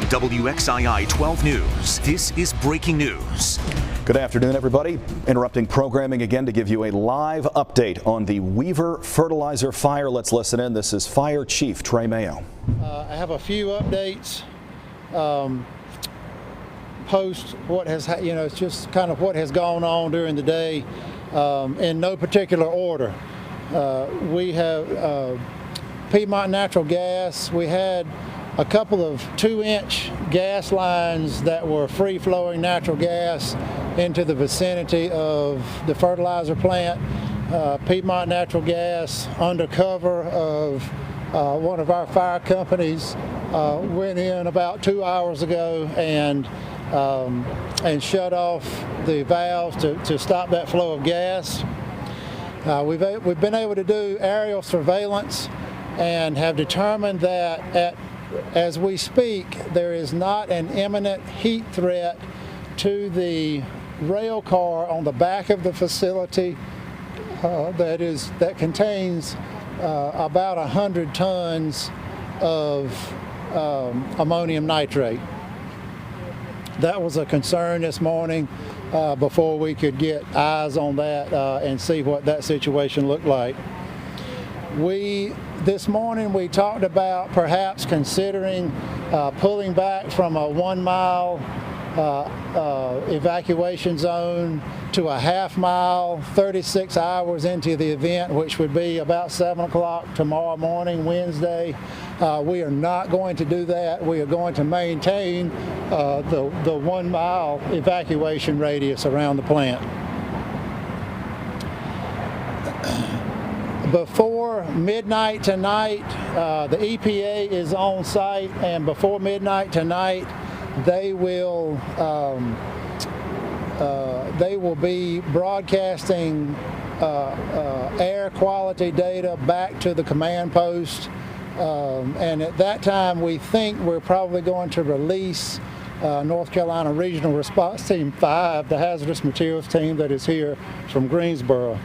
WXII 12 News. This is breaking news. Good afternoon, everybody. Interrupting programming again to give you a live update on the Weaver Fertilizer fire. Let's listen in. This is Fire Chief Trey Mayo. I have a few updates post what has, it's just kind of what has gone on during the day in no particular order. We have Piedmont Natural Gas. We had a couple of 2-inch gas lines that were free-flowing natural gas into the vicinity of the fertilizer plant. Piedmont Natural Gas, under cover of one of our fire companies, went in about 2 hours ago and shut off the valves to stop that flow of gas. We've been able to do aerial surveillance and have determined that as we speak, there is not an imminent heat threat to the rail car on the back of the facility that contains about 100 tons of ammonium nitrate. That was a concern this morning before we could get eyes on that and see what that situation looked like. This morning we talked about perhaps considering pulling back from a 1-mile evacuation zone to a half-mile 36 hours into the event, which would be about 7 o'clock tomorrow morning, Wednesday. We are not going to do that. We are going to maintain the 1-mile evacuation radius around the plant. Before midnight tonight, the EPA is on site, and before midnight tonight, they will be broadcasting air quality data back to the command post. And at that time, we think we're probably going to release North Carolina Regional Response Team 5, the hazardous materials team that is here from Greensboro.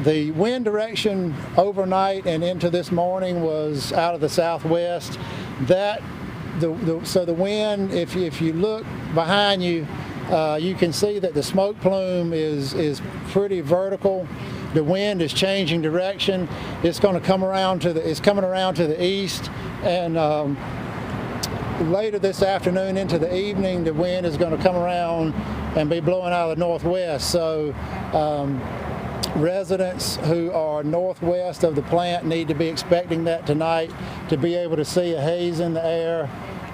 The wind direction overnight and into this morning was out of the southwest. So the wind, if you look behind you, you can see that the smoke plume is pretty vertical. The wind is changing direction. It's going to come around it's coming around to the east, and later this afternoon into the evening, the wind is going to come around and be blowing out of the northwest. So residents who are northwest of the plant need to be expecting that tonight, to be able to see a haze in the air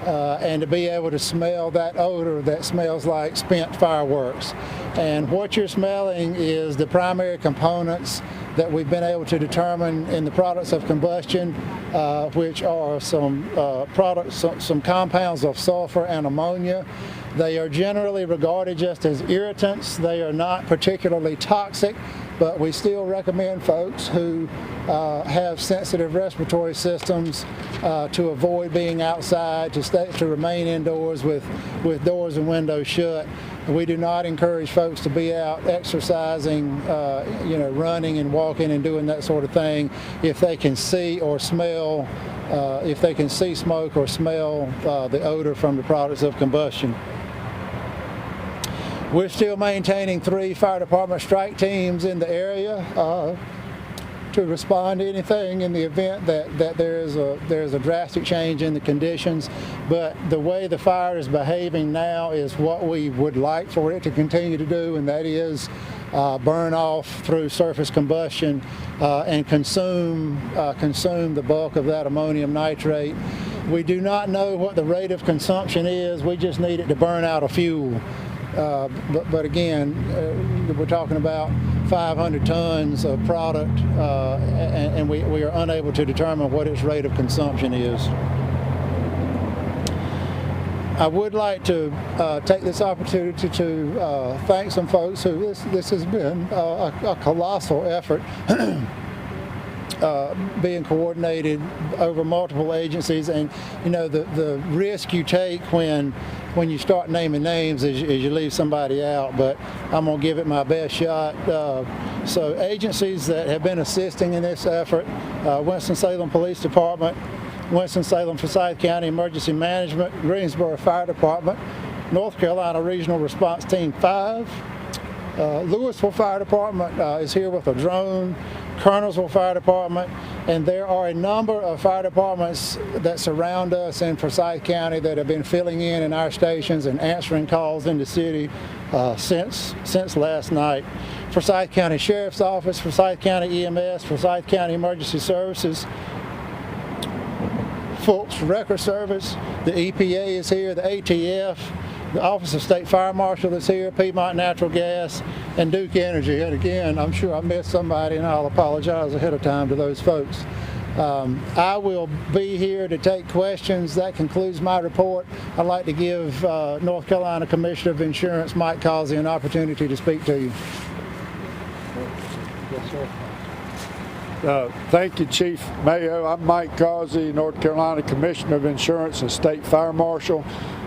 and to be able to smell that odor that smells like spent fireworks. And what you're smelling is the primary components that we've been able to determine in the products of combustion, which are some compounds of sulfur and ammonia. They are generally regarded just as irritants. They are not particularly toxic, but we still recommend folks who have sensitive respiratory systems to avoid being outside, to remain indoors with doors and windows shut. We do not encourage folks to be out exercising, running and walking and doing that sort of thing if they can see or smell, if they can see smoke or smell the odor from the products of combustion. We're still maintaining 3 fire department strike teams in the area to respond to anything in the event that there's a drastic change in the conditions. But the way the fire is behaving now is what we would like for it to continue to do, and that is burn off through surface combustion and consume the bulk of that ammonium nitrate. We do not know what the rate of consumption is. We just need it to burn out of fuel. But again, we're talking about 500 tons of product, and we are unable to determine what its rate of consumption is. I would like to take this opportunity to thank some folks who this has been a colossal effort being coordinated over multiple agencies, and the risk you take when you start naming names is you leave somebody out, but I'm gonna give it my best shot. So agencies that have been assisting in this effort, Winston-Salem Police Department, Winston-Salem Forsyth County Emergency Management, Greensboro Fire Department, North Carolina Regional Response Team 5, Louisville Fire Department is here with a drone, Kernersville Fire Department, and there are a number of fire departments that surround us in Forsyth County that have been filling in our stations and answering calls in the city since last night. Forsyth County Sheriff's Office, Forsyth County EMS, Forsyth County Emergency Services, Fulks Record Service, the EPA is here, the ATF, the Office of State Fire Marshal is here, Piedmont Natural Gas, and Duke Energy. And again, I'm sure I missed somebody, and I'll apologize ahead of time to those folks. I will be here to take questions. That concludes my report. I'd like to give North Carolina Commissioner of Insurance, Mike Causey, an opportunity to speak to you. Yes, sir. Thank you, Chief Mayo. I'm Mike Causey, North Carolina Commissioner of Insurance and State Fire Marshal.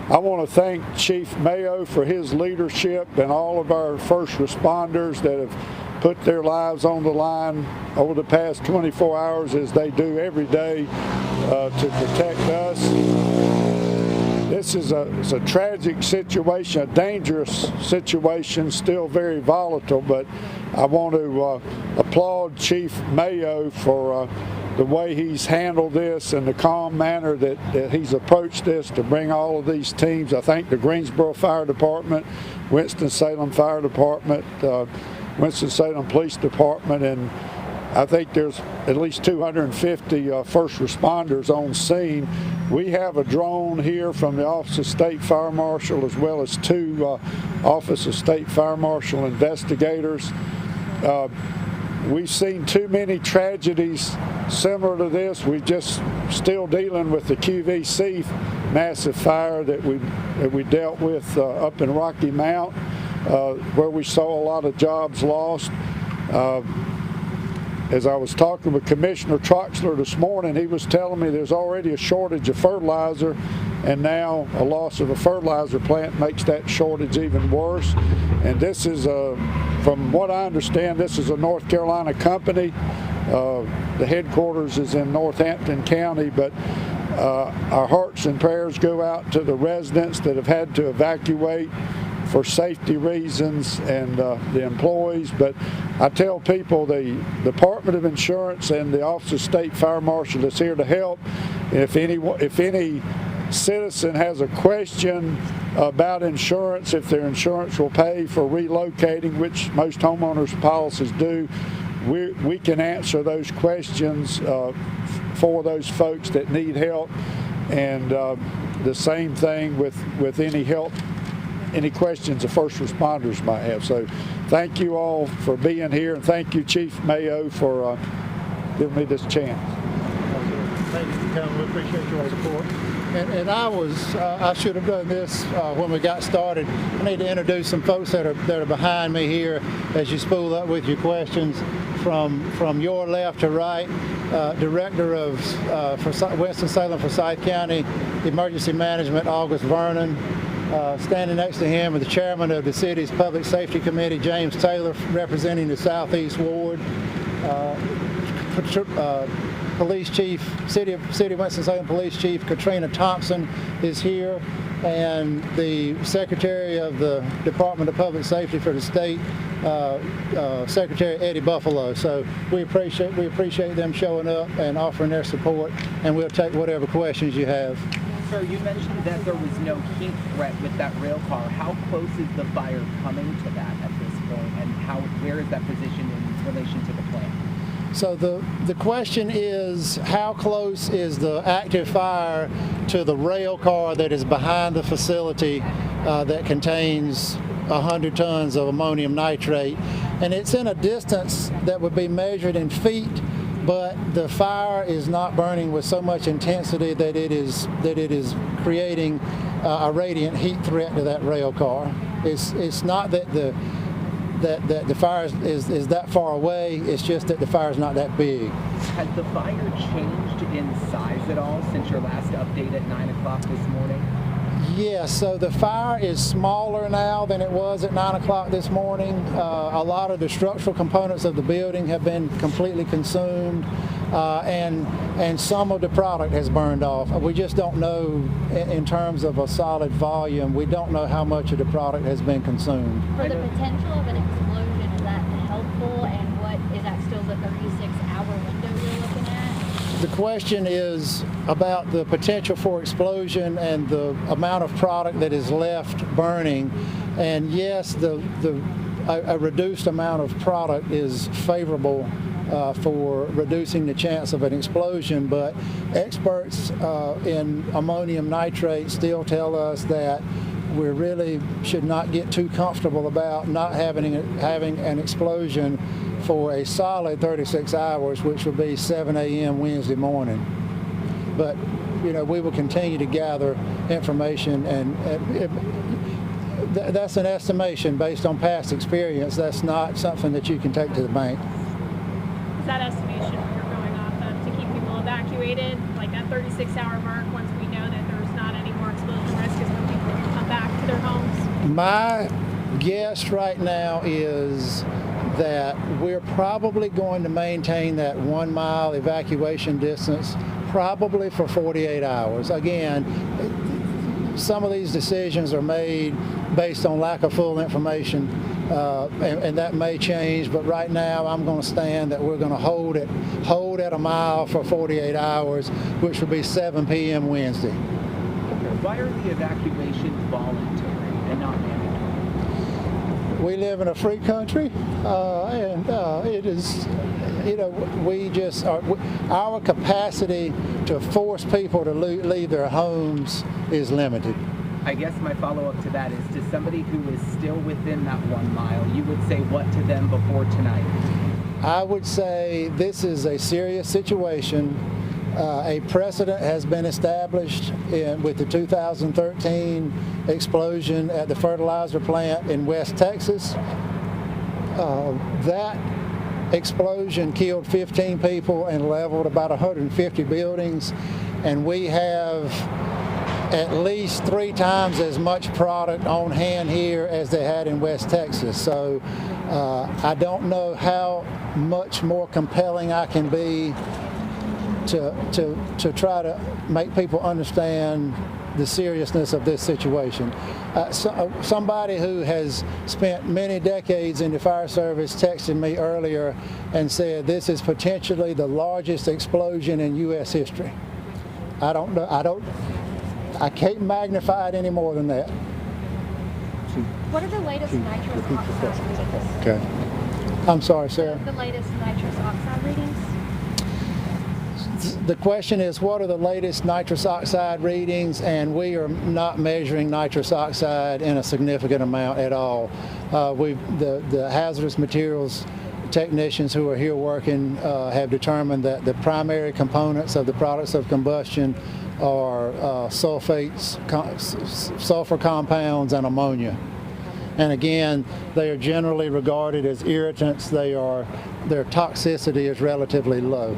I want to thank Chief Mayo for his leadership and all of our first responders that have put their lives on the line over the past 24 hours, as they do every day, to protect us. This is a tragic situation, a dangerous situation, still very volatile, but I want to applaud Chief Mayo for the way he's handled this and the calm manner that he's approached this to bring all of these teams. I thank the Greensboro Fire Department, Winston-Salem Fire Department, Winston-Salem Police Department, and I think there's at least 250 first responders on scene. We have a drone here from the Office of State Fire Marshal, as well as two Office of State Fire Marshal investigators. We've seen too many tragedies similar to this. We're just still dealing with the QVC massive fire that we dealt with up in Rocky Mount, where we saw a lot of jobs lost. As I was talking with Commissioner Troxler this morning, he was telling me there's already a shortage of fertilizer, and now a loss of a fertilizer plant makes that shortage even worse. And this is, from what I understand, this is a North Carolina company. The headquarters is in Northampton County, but our hearts and prayers go out to the residents that have had to evacuate for safety reasons, and the employees. But I tell people the Department of Insurance and the Office of State Fire Marshal is here to help. If any citizen has a question about insurance, if their insurance will pay for relocating, which most homeowners policies do, we can answer those questions for those folks that need help. And the same thing with any help, any questions the first responders might have. So thank you all for being here, and thank you, Chief Mayo, for giving me this chance. Thank you for coming. We appreciate your support. And I should have done this when we got started. I need to introduce some folks that are behind me here as you spool up with your questions from your left to right. Director of Winston-Salem Forsyth County Emergency Management, August Vernon. Standing next to him is the chairman of the city's Public Safety Committee, James Taylor, representing the Southeast Ward. Police Chief, City of Winston-Salem Police Chief Katrina Thompson is here, and the Secretary of the Department of Public Safety for the state, Secretary Eddie Buffalo. So we appreciate them showing up and offering their support, and we'll take whatever questions you have. Sir, you mentioned that there was no heat threat with that rail car. How close is the fire coming to that at this point, and where is that positioned in relation to the plant? So the question is, how close is the active fire to the rail car that is behind the facility that contains 100 tons of ammonium nitrate? And it's in a distance that would be measured in feet, but the fire is not burning with so much intensity that it is creating a radiant heat threat to that rail car. It's not that the fire is that far away. It's just that the fire is not that big. Has the fire changed in size at all since your last update at 9 o'clock this morning? Yes, so the fire is smaller now than it was at 9 o'clock this morning. A lot of the structural components of the building have been completely consumed, and some of the product has burned off. We just don't know in terms of a solid volume. We don't know how much of the product has been consumed. For the potential of an explosion, is that helpful, and what is that still the 36-hour window you're looking at? The question is about the potential for explosion and the amount of product that is left burning. And yes, a reduced amount of product is favorable for reducing the chance of an explosion, but experts in ammonium nitrate still tell us that we really should not get too comfortable about not having an explosion for a solid 36 hours, which will be 7 a.m. Wednesday morning. But, you know, we will continue to gather information, and that's an estimation based on past experience. That's not something that you can take to the bank. Is that estimation you're going off of to keep people evacuated, like that 36-hour mark, once we know that there's not any more explosion risk, is when people can come back to their homes? My guess right now is that we're probably going to maintain that 1 mile evacuation distance probably for 48 hours. Again, some of these decisions are made based on lack of full information, and that may change, but right now I'm going to stand that we're going to hold at a mile for 48 hours, which will be 7 p.m. Wednesday. Why are the evacuations voluntary and not mandatory? We live in a free country, and it is, you know, we just are, our capacity to force people to leave their homes is limited. I guess my follow-up to that is, to somebody who is still within that 1 mile, you would say what to them before tonight? I would say this is a serious situation. A precedent has been established with the 2013 explosion at the fertilizer plant in West Texas. That explosion killed 15 people and leveled about 150 buildings, and we have at least 3 times as much product on hand here as they had in West Texas. So I don't know how much more compelling I can be to try to make people understand the seriousness of this situation. Somebody who has spent many decades in the fire service texted me earlier and said this is potentially the largest explosion in U.S. history. I don't know. I can't magnify it any more than that. What are the latest nitrous oxide readings? Okay. I'm sorry, Sarah. The latest nitrous oxide readings? The question is, what are the latest nitrous oxide readings? And we are not measuring nitrous oxide in a significant amount at all. The hazardous materials technicians who are here working have determined that the primary components of the products of combustion are sulfates, sulfur compounds, and ammonia. And again, they are generally regarded as irritants. Their toxicity is relatively low.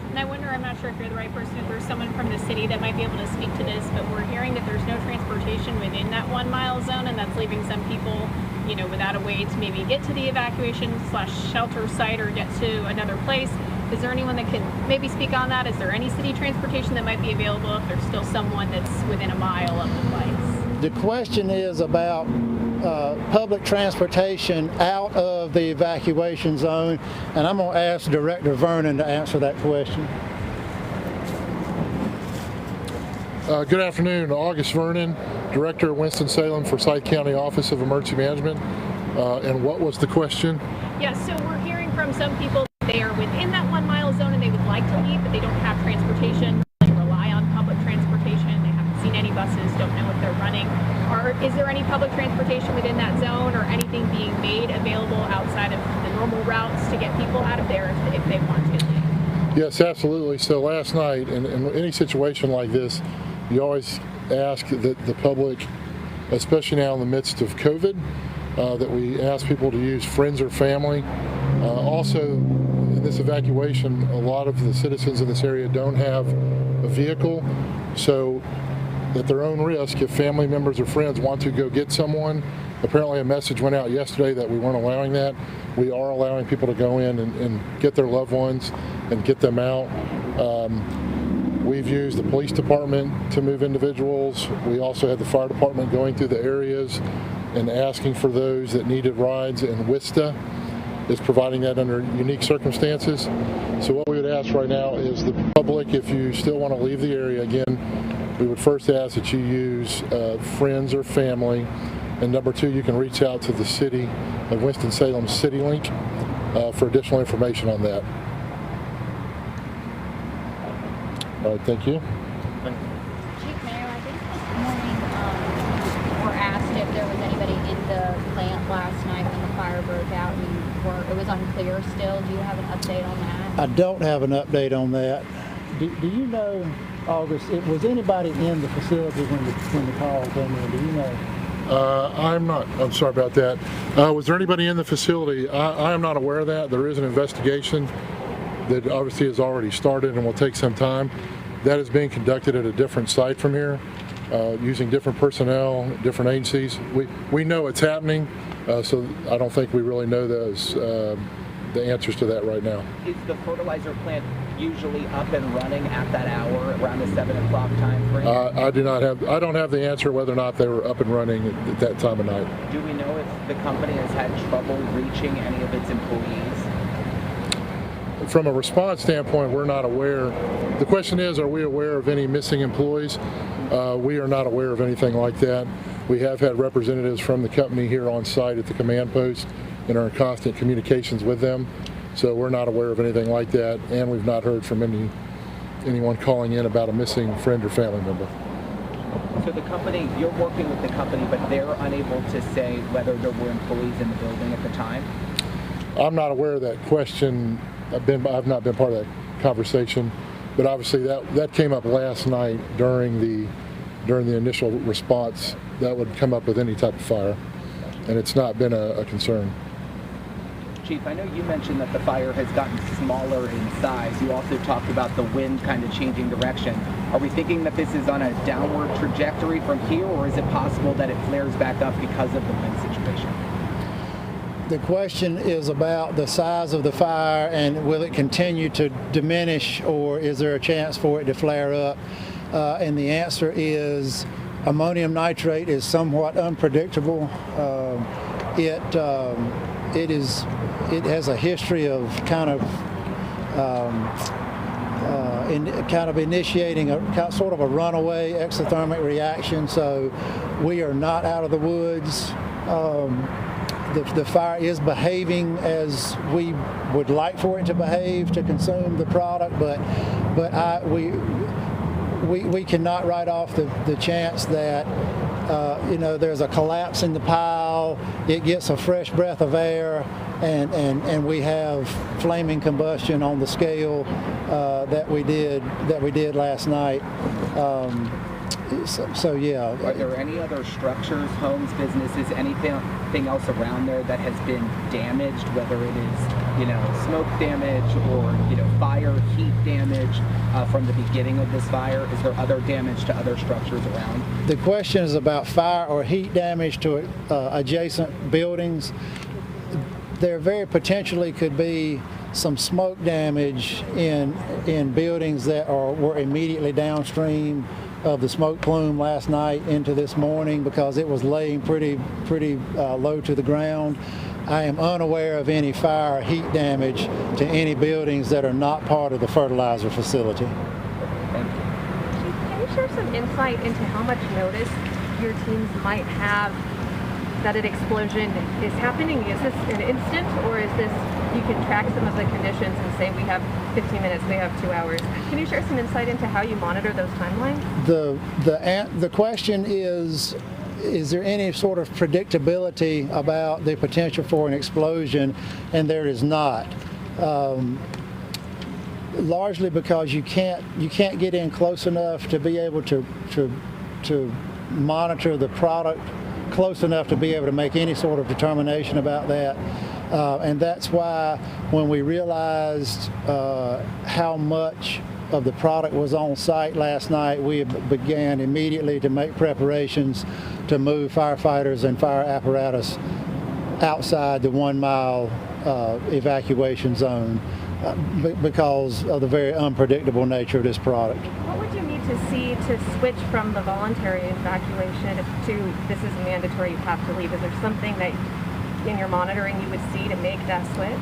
And I wonder, I'm not sure if you're the right person, if there's someone from the city that might be able to speak to this, but we're hearing that there's no transportation within that 1 mile zone, and that's leaving some people, you know, without a way to maybe get to the evacuation/shelter site or get to another place. Is there anyone that can maybe speak on that? Is there any city transportation that might be available if there's still someone that's within a mile of the place? The question is about public transportation out of the evacuation zone, and I'm going to ask Director Vernon to answer that question. Good afternoon, August Vernon, Director at Winston-Salem Forsyth County Office of Emergency Management. And what was the question? Yes, so we're hearing from some people that they are within that 1 mile zone and they would like to leave, but they don't have transportation. They rely on public transportation. They haven't seen any buses, don't know if they're running. Is there any public transportation within that zone or anything being made available outside of the normal routes to get people out of there if they want to leave? Yes, absolutely. So last night, in any situation like this, you always ask that the public, especially now in the midst of COVID, that we ask people to use friends or family. Also, in this evacuation, a lot of the citizens in this area don't have a vehicle, so at their own risk, if family members or friends want to go get someone. Apparently a message went out yesterday that we weren't allowing that. We are allowing people to go in and get their loved ones and get them out. We've used the police department to move individuals. We also had the fire department going through the areas and asking for those that needed rides, and WISTA is providing that under unique circumstances. So what we would ask right now is the public, if you still want to leave the area, again, we would first ask that you use friends or family. And number two, you can reach out to the city of Winston-Salem CityLink for additional information on that. All right, thank you. Chief Mayor, I think this morning we're asked if there was anybody in the plant last night when the fire broke out and it was unclear still. Do you have an update on that? I don't have an update on that. Do you know, August, was anybody in the facility when the call came in? Do you know? I'm sorry about that. Was there anybody in the facility? I am not aware of that. There is an investigation that obviously has already started and will take some time. That is being conducted at a different site from here, using different personnel, different agencies. We know it's happening, so I don't think we really know the answers to that right now. Is the fertilizer plant usually up and running at that hour, around the 7 o'clock time frame? I don't have the answer whether or not they were up and running at that time of night. Do we know if the company has had trouble reaching any of its employees? From a response standpoint, we're not aware. The question is, are we aware of any missing employees? We are not aware of anything like that. We have had representatives from the company here on site at the command post and are in constant communications with them. So we're not aware of anything like that, and we've not heard from anyone calling in about a missing friend or family member. So the company, you're working with the company, but they're unable to say whether there were employees in the building at the time? I'm not aware of that question. I've not been part of that conversation, but obviously that came up last night during the initial response. That would come up with any type of fire, and it's not been a concern. Chief, I know you mentioned that the fire has gotten smaller in size. You also talked about the wind kind of changing direction. Are we thinking that this is on a downward trajectory from here, or is it possible that it flares back up because of the wind situation? The question is about the size of the fire and will it continue to diminish, or is there a chance for it to flare up? And the answer is ammonium nitrate is somewhat unpredictable. It has a history of kind of initiating sort of a runaway exothermic reaction. So we are not out of the woods. The fire is behaving as we would like for it to behave to consume the product, but we cannot write off the chance that there's a collapse in the pile, it gets a fresh breath of air, and we have flaming combustion on the scale that we did last night. So yeah. Are there any other structures, homes, businesses, anything else around there that has been damaged, whether it is, smoke damage or, fire, heat damage from the beginning of this fire? Is there other damage to other structures around? The question is about fire or heat damage to adjacent buildings. There very potentially could be some smoke damage in buildings that were immediately downstream of the smoke plume last night into this morning, because it was laying pretty low to the ground. I am unaware of any fire or heat damage to any buildings that are not part of the fertilizer facility. Thank you. Can you share some insight into how much notice your teams might have that an explosion is happening? Is this an instant, or is this, you can track some of the conditions and say we have 15 minutes, we have 2 hours? Can you share some insight into how you monitor those timelines? The question is there any sort of predictability about the potential for an explosion? And there is not. Largely because you can't get in close enough to be able to monitor the product close enough to be able to make any sort of determination about that. And that's why when we realized how much of the product was on site last night, we began immediately to make preparations to move firefighters and fire apparatus outside the 1 mile evacuation zone because of the very unpredictable nature of this product. What would you need to see to switch from the voluntary evacuation to this is mandatory, you have to leave? Is there something that in your monitoring you would see to make that switch?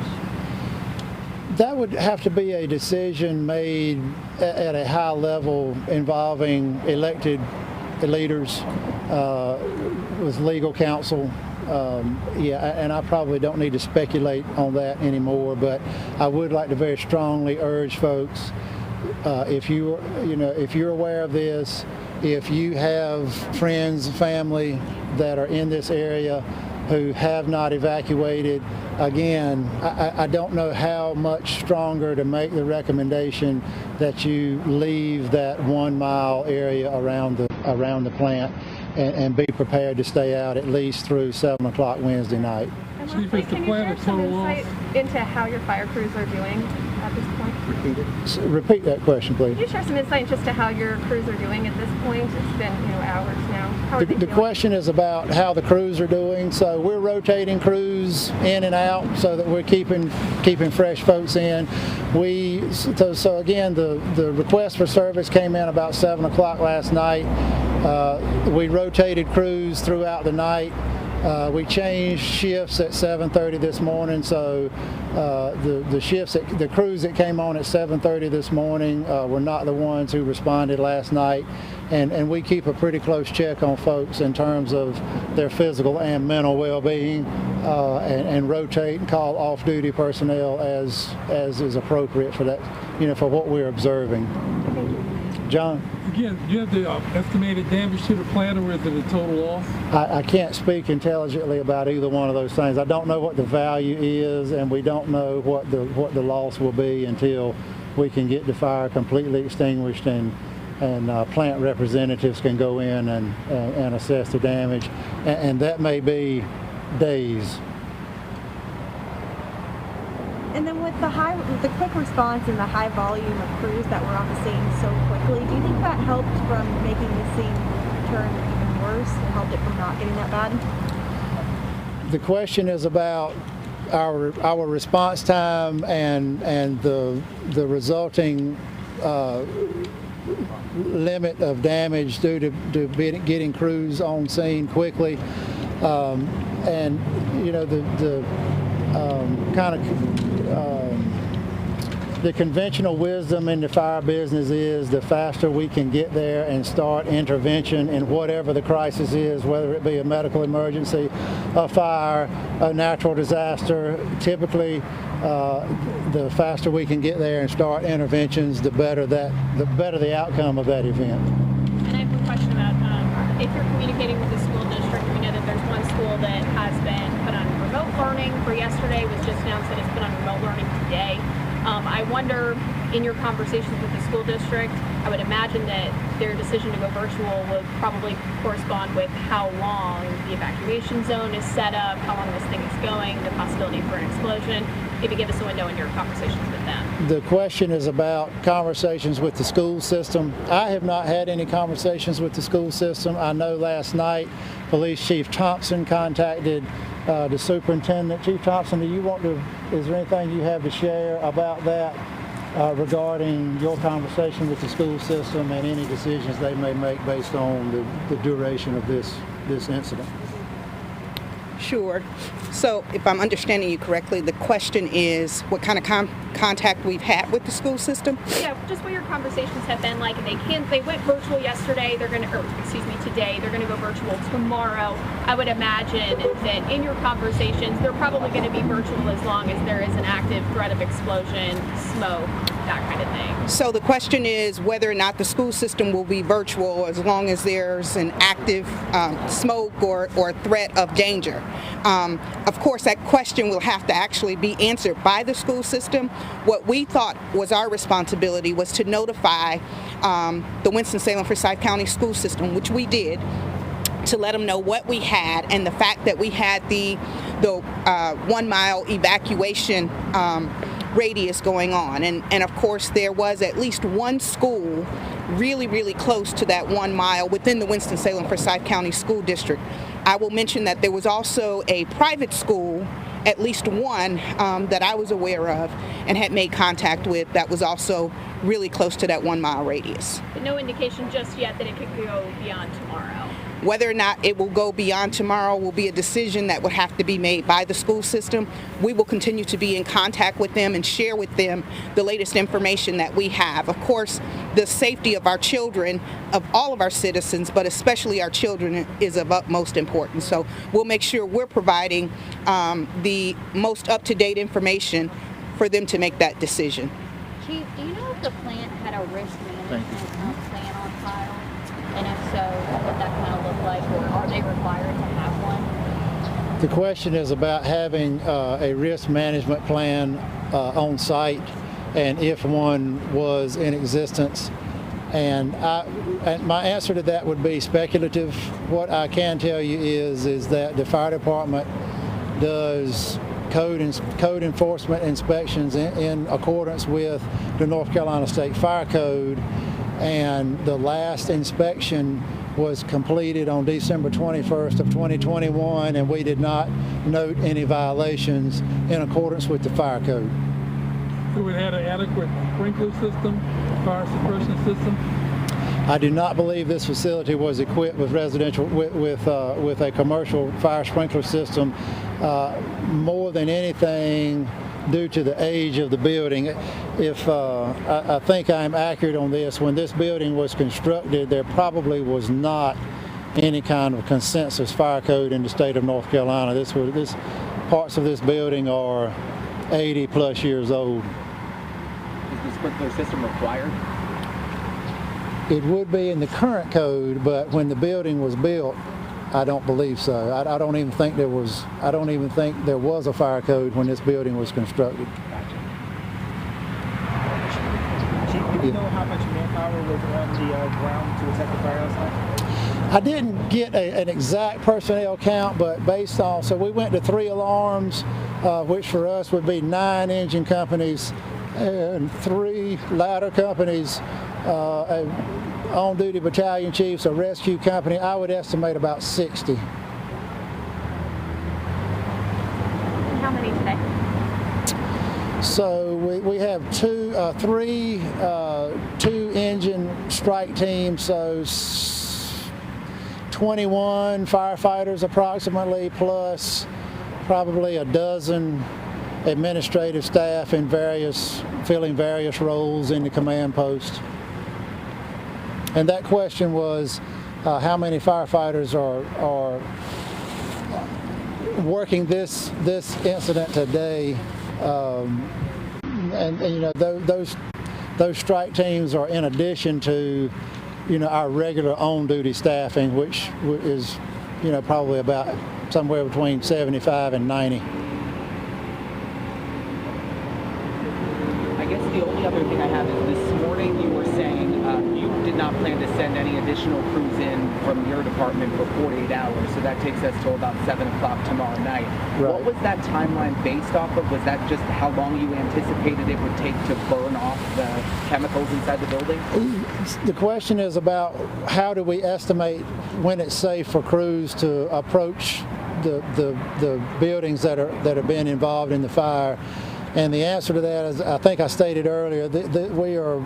That would have to be a decision made at a high level involving elected leaders with legal counsel. And I probably don't need to speculate on that anymore, but I would like to very strongly urge folks, if you're aware of this, if you have friends, family that are in this area who have not evacuated, again, I don't know how much stronger to make the recommendation that you leave that 1 mile area around the plant and be prepared to stay out at least through 7 o'clock Wednesday night. And lastly, can you share some insight into how your fire crews are doing at this point? Repeat that question, please. Can you share some insight just to how your crews are doing at this point? It's been hours now. How are they The doing? question is about how the crews are doing. So we're rotating crews in and out so that we're keeping fresh folks in. So again, the request for service came in about 7 o'clock last night. We rotated crews throughout the night. We changed shifts at 7:30 this morning, so the crews that came on at 7:30 this morning were not the ones who responded last night, and we keep a pretty close check on folks in terms of their physical and mental well-being, and rotate and call off-duty personnel as is appropriate for that, for what we're observing. John? Again, do you have the estimated damage to the plant, or is it a total loss? I can't speak intelligently about either one of those things. I don't know what the value is, and we don't know what the loss will be until we can get the fire completely extinguished and plant representatives can go in and assess the damage, and that may be days. And then with the quick response and the high volume of crews that were on the scene so quickly, do you think that helped from making the scene turn even worse and helped it from not getting that bad? The question is about our response time and the resulting limit of damage due to getting crews on scene quickly, and the conventional wisdom in the fire business is the faster we can get there and start intervention in whatever the crisis is, whether it be a medical emergency, a fire, a natural disaster. Typically, the faster we can get there and start interventions, the better the outcome of that event. And I have a question about if you're communicating with the school district. We know that there's one school that has been put on remote learning for yesterday, was just announced that it's put on remote learning today. I wonder, in your conversations with the school district, I would imagine that their decision to go virtual would probably correspond with how long the evacuation zone is set up, how long this thing is going, the possibility for an explosion. Maybe give us a window in your conversations with them. The question is about conversations with the school system. I have not had any conversations with the school system. I know last night Police Chief Thompson contacted the superintendent. Chief Thompson, is there anything you have to share about that regarding your conversation with the school system and any decisions they may make based on the duration of this incident? Sure. So if I'm understanding you correctly, the question is what kind of contact we've had with the school system? Yeah, just what your conversations have been like. They went virtual yesterday. Today. They're going to go virtual tomorrow. I would imagine that in your conversations, they're probably going to be virtual as long as there is an active threat of explosion, smoke, that kind of thing. So the question is whether or not the school system will be virtual as long as there's an active smoke or threat of danger. Of course, that question will have to actually be answered by the school system. What we thought was our responsibility was to notify the Winston-Salem Forsyth County School System, which we did, to let them know what we had and the fact that we had the 1 mile evacuation radius going on. And of course, there was at least one school really, really close to that 1 mile within the Winston-Salem-Forsyth County School District. I will mention that there was also a private school, at least one, that I was aware of and had made contact with that was also really close to that 1 mile radius. But no indication just yet that it could go beyond tomorrow. Whether or not it will go beyond tomorrow will be a decision that will have to be made by the school system. We will continue to be in contact with them and share with them the latest information that we have. Of course, the safety of our children, of all of our citizens, but especially our children, is of utmost importance. So we'll make sure we're providing the most up-to-date information for them to make that decision. Chief, do you know if the plant had a risk management plan on file? And if so, what would that kind of look like, or are they required to have one? The question is about having a risk management plan on site, and if one was in existence. And my answer to that would be speculative. What I can tell you is that the fire department does code enforcement inspections in accordance with the North Carolina State Fire Code, and the last inspection was completed on December 21st of 2021, and we did not note any violations in accordance with the fire code. So it had an adequate sprinkler system, fire suppression system? I do not believe this facility was equipped with residential with a commercial fire sprinkler system. More than anything, due to the age of the building, if I think I'm accurate on this, when this building was constructed, there probably was not any kind of consensus fire code in the state of North Carolina. Parts of this building are 80 plus years old. Is the sprinkler system required? It would be in the current code, but when the building was built, I don't believe so. I don't even think there was a fire code when this building was constructed. Chief, do you know how much manpower was on the ground to attack the fire outside? I didn't get an exact personnel count, but based on, so we went to 3 alarms, which for us would be 9 engine companies and 3 ladder companies, on-duty battalion chiefs, a rescue company. I would estimate about 60. How many today? So we have 3 engine strike teams, so 21 firefighters approximately, plus probably a dozen administrative staff in filling various roles in the command post. And that question was how many firefighters are working this incident today, and you know those strike teams are in addition to our regular on-duty staffing, which is probably about somewhere between 75 and 90. I guess the only other thing I have is this morning you were saying you did not plan to send any additional crews in from your department for 48 hours, so that takes us till about 7 o'clock tomorrow night. Right. What was that timeline based off of? Was that just how long you anticipated it would take to burn off the chemicals inside the building? The question is about how do we estimate when it's safe for crews to approach the buildings that have been involved in the fire. And the answer to that is, I think I stated earlier, that we are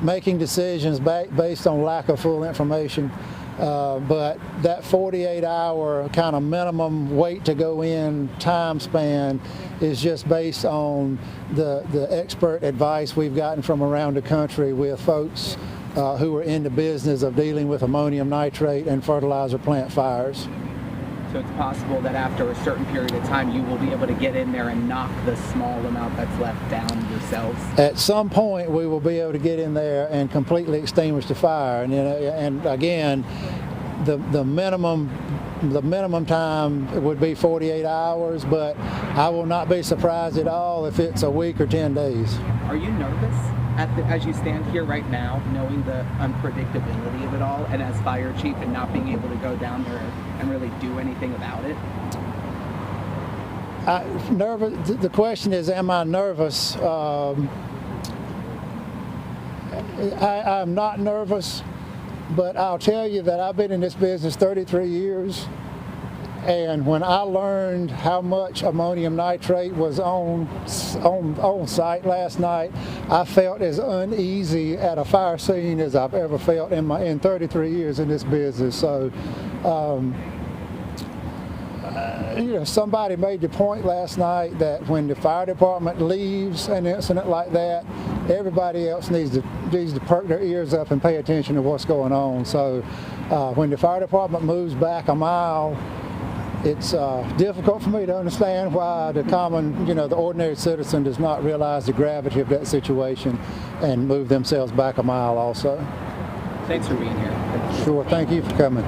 making decisions based on lack of full information. But that 48-hour kind of minimum wait to go in time span is just based on the expert advice we've gotten from around the country with folks who are in the business of dealing with ammonium nitrate and fertilizer plant fires. So it's possible that after a certain period of time you will be able to get in there and knock the small amount that's left down yourselves? At some point we will be able to get in there and completely extinguish the fire. And again, the minimum time would be 48 hours, but I will not be surprised at all if it's a week or 10 days. Are you nervous as you stand here right now, knowing the unpredictability of it all, and as fire chief and not being able to go down there and really do anything about it? Nervous. The question is, am I nervous? I'm not nervous, but I'll tell you that I've been in this business 33 years, and when I learned how much ammonium nitrate was on site last night, I felt as uneasy at a fire scene as I've ever felt in 33 years in this business. So. Somebody made the point last night that when the fire department leaves an incident like that, everybody else needs to perk their ears up and pay attention to what's going on. So when the fire department moves back a mile, it's difficult for me to understand why the common, the ordinary citizen does not realize the gravity of that situation and move themselves back a mile also. Thanks for being here. Sure, thank you for coming.